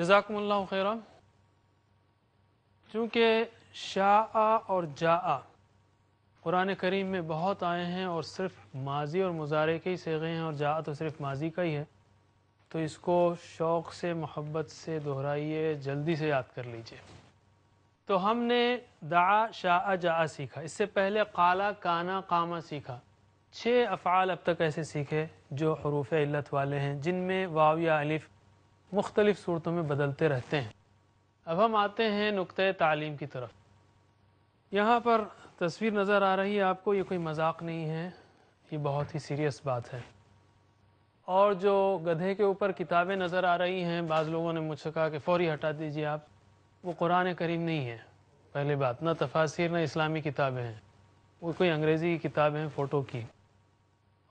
جزاکم اللہ خیرہ۔ چونکہ شاء اور جاء قرآن کریم میں بہت آئے ہیں اور صرف ماضی اور مضارع کے ہی صیغے ہیں، اور جاء تو صرف ماضی کا ہی ہے، تو اس کو شوق سے محبت سے دہرائیے، جلدی سے یاد کر لیجئے۔ تو ہم نے دعا شاء جاء سیکھا، اس سے پہلے قالا کانا قاما سیکھا۔ 6 افعال اب تک ایسے سیکھے جو حروف علت والے ہیں، جن میں واو یا الف مختلف صورتوں میں بدلتے رہتے ہیں۔ اب ہم آتے ہیں نقطۂ تعلیم کی طرف۔ یہاں پر تصویر نظر آ رہی ہے آپ کو، یہ کوئی مذاق نہیں ہے، یہ بہت ہی سیریس بات ہے۔ اور جو گدھے کے اوپر کتابیں نظر آ رہی ہیں، بعض لوگوں نے مجھ سے کہا کہ فوری ہٹا دیجیے آپ، وہ قرآن کریم نہیں ہے۔ پہلی بات، نہ تفاسیر نہ اسلامی کتابیں ہیں، وہ کوئی انگریزی کی کتابیں ہیں فوٹو کی۔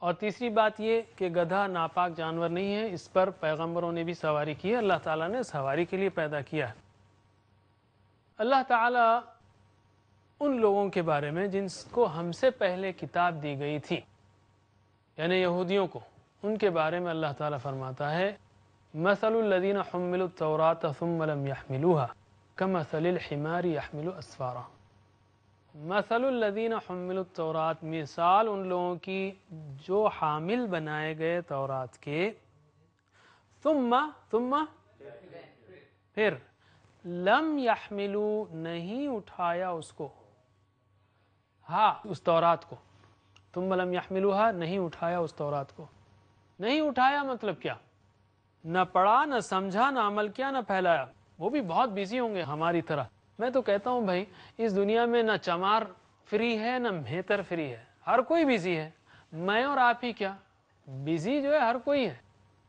اور تیسری بات یہ کہ گدھا ناپاک جانور نہیں ہے، اس پر پیغمبروں نے بھی سواری کی ہے، اللہ تعالیٰ نے سواری کے لیے پیدا کیا ہے۔ اللہ تعالیٰ ان لوگوں کے بارے میں جن کو ہم سے پہلے کتاب دی گئی تھی، یعنی یہودیوں کو، ان کے بارے میں اللہ تعالیٰ فرماتا ہے مثل الذین حملوا التوراۃ ثم لم يحملوها كمثل الحمار يحمل اسفارا۔ مثل الذین حملوا التوراۃ، مثال ان لوگوں کی جو حامل بنائے گئے تورات کے، ثم پھر لم يحملوا نہیں اٹھایا اس کو، ہاں اس تورات کو، ثم لم يحملوها نہیں اٹھایا اس تورات کو۔ نہیں اٹھایا مطلب کیا؟ نہ پڑھا، نہ سمجھا، نہ عمل کیا، نہ پھیلایا۔ وہ بھی بہت بیزی ہوں گے ہماری طرح۔ میں تو کہتا ہوں بھائی، اس دنیا میں نہ چمار فری ہے نہ مہتر فری ہے، ہر کوئی بیزی ہے۔ میں اور آپ ہی کیا، بیزی جو ہے ہر کوئی ہے۔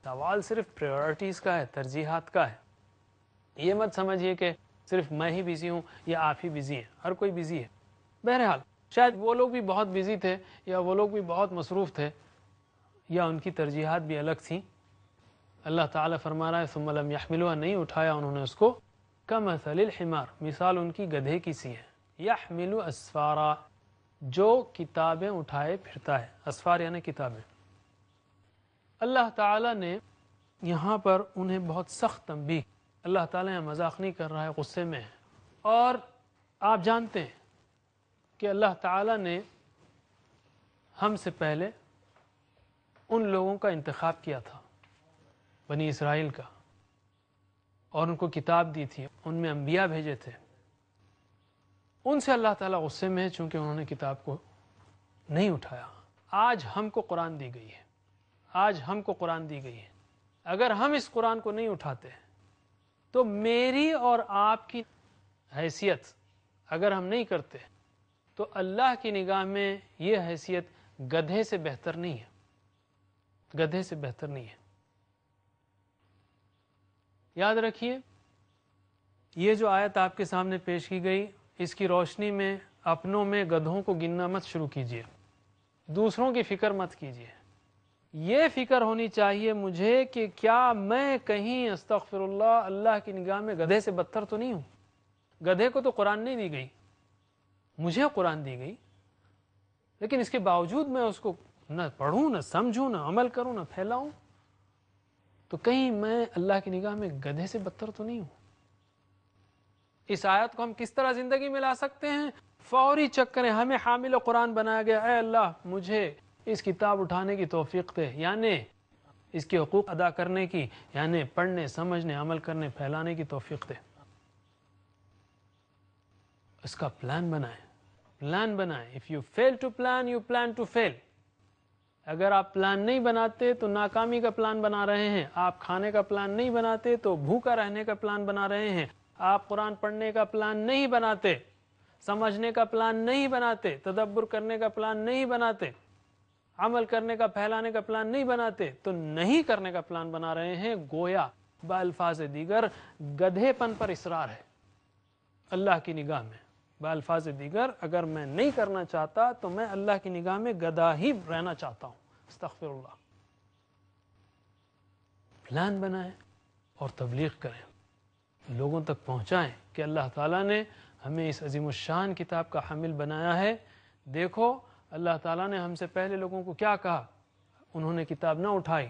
سوال صرف پریورٹیز کا ہے، ترجیحات کا ہے۔ یہ مت سمجھیے کہ صرف میں ہی بیزی ہوں یا آپ ہی بیزی ہیں، ہر کوئی بیزی ہے۔ بہرحال شاید وہ لوگ بھی بہت بیزی تھے، یا وہ لوگ بھی بہت مصروف تھے، یا ان کی ترجیحات بھی الگ تھیں۔ اللہ تعالیٰ فرما رہا ہے ثم لم يحملوها، نہیں اٹھایا انہوں نے اس کو، کمثل الحمار، مثال ان کی گدھے کی سی ہے، یحمل اسفارا، جو کتابیں اٹھائے پھرتا ہے۔ اسفار یعنی کتابیں۔ اللہ تعالیٰ نے یہاں پر انہیں بہت سخت تنبیہ، اللہ تعالیٰ یہاں مذاق نہیں کر رہا ہے، غصے میں ہے۔ اور آپ جانتے ہیں کہ اللہ تعالیٰ نے ہم سے پہلے ان لوگوں کا انتخاب کیا تھا، بنی اسرائیل کا، اور ان کو کتاب دی تھی، ان میں انبیاء بھیجے تھے۔ ان سے اللہ تعالیٰ غصے میں ہے چونکہ انہوں نے کتاب کو نہیں اٹھایا۔ آج ہم کو قرآن دی گئی ہے، آج ہم کو قرآن دی گئی ہے، اگر ہم اس قرآن کو نہیں اٹھاتے تو میری اور آپ کی حیثیت اگر ہم نہیں کرتے تو اللہ کی نگاہ میں یہ حیثیت گدھے سے بہتر نہیں ہے، گدھے سے بہتر نہیں ہے۔ یاد رکھیے، یہ جو آیت آپ کے سامنے پیش کی گئی، اس کی روشنی میں اپنوں میں گدھوں کو گننا مت شروع کیجیے، دوسروں کی فکر مت کیجیے۔ یہ فکر ہونی چاہیے مجھے کہ کیا میں کہیں استغفر اللہ، اللہ کی نگاہ میں گدھے سے بدتر تو نہیں ہوں؟ گدھے کو تو قرآن نہیں دی گئی، مجھے قرآن دی گئی، لیکن اس کے باوجود میں اس کو نہ پڑھوں، نہ سمجھوں، نہ عمل کروں، نہ پھیلاؤں، تو کہیں میں اللہ کی نگاہ میں گدھے سے بدتر تو نہیں ہوں؟ اس آیت کو ہم کس طرح زندگی میں لا سکتے ہیں؟ فوری چکر ہمیں حامل قرآن بنایا گیا، اے اللہ مجھے اس کتاب اٹھانے کی توفیق دے، یعنی اس کے حقوق ادا کرنے کی، یعنی پڑھنے، سمجھنے، عمل کرنے، پھیلانے کی توفیق دے۔ اس کا پلان بنائیں، پلان بنائیں۔ If you fail to plan, you plan to fail۔ اگر آپ پلان نہیں بناتے تو ناکامی کا پلان بنا رہے ہیں۔ آپ کھانے کا پلان نہیں بناتے تو بھوکا رہنے کا پلان بنا رہے ہیں۔ آپ قرآن پڑھنے کا پلان نہیں بناتے، سمجھنے کا پلان نہیں بناتے، تدبر کرنے کا پلان نہیں بناتے، عمل کرنے کا، پھیلانے کا پلان نہیں بناتے، تو نہیں کرنے کا پلان بنا رہے ہیں۔ گویا بالفاظ دیگر گدھے پن پر اصرار ہے اللہ کی نگاہ میں۔ بالفاظ دیگر اگر میں نہیں کرنا چاہتا تو میں اللہ کی نگاہ میں گدھا ہی رہنا چاہتا ہوں، استغفر اللہ۔ پلان بنائیں اور تبلیغ کریں، لوگوں تک پہنچائیں کہ اللہ تعالیٰ نے ہمیں اس عظیم الشان کتاب کا حامل بنایا ہے۔ دیکھو اللہ تعالیٰ نے ہم سے پہلے لوگوں کو کیا کہا، انہوں نے کتاب نہ اٹھائی،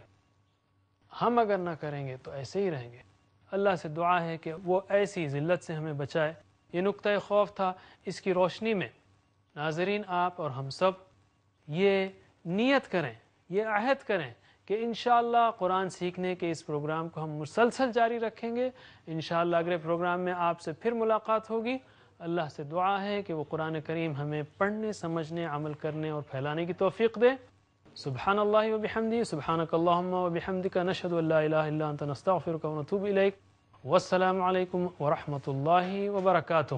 ہم اگر نہ کریں گے تو ایسے ہی رہیں گے۔ اللہ سے دعا ہے کہ وہ ایسی ذلت سے ہمیں بچائے۔ یہ نقطۂ خوف تھا، اس کی روشنی میں ناظرین آپ اور ہم سب یہ نیت کریں، یہ عہد کریں کہ انشاءاللہ قرآن سیکھنے کے اس پروگرام کو ہم مسلسل جاری رکھیں گے۔ انشاءاللہ اگلے پروگرام میں آپ سے پھر ملاقات ہوگی۔ اللہ سے دعا ہے کہ وہ قرآن کریم ہمیں پڑھنے، سمجھنے، عمل کرنے اور پھیلانے کی توفیق دے۔ سبحان اللہ و بحمدہ، سبحانک اللہم و بحمدک، نشہد ان لا الہ الا انت، نستغفرک و نتوب الیک۔ والسلام علیکم ورحمۃ اللہ وبرکاتہ۔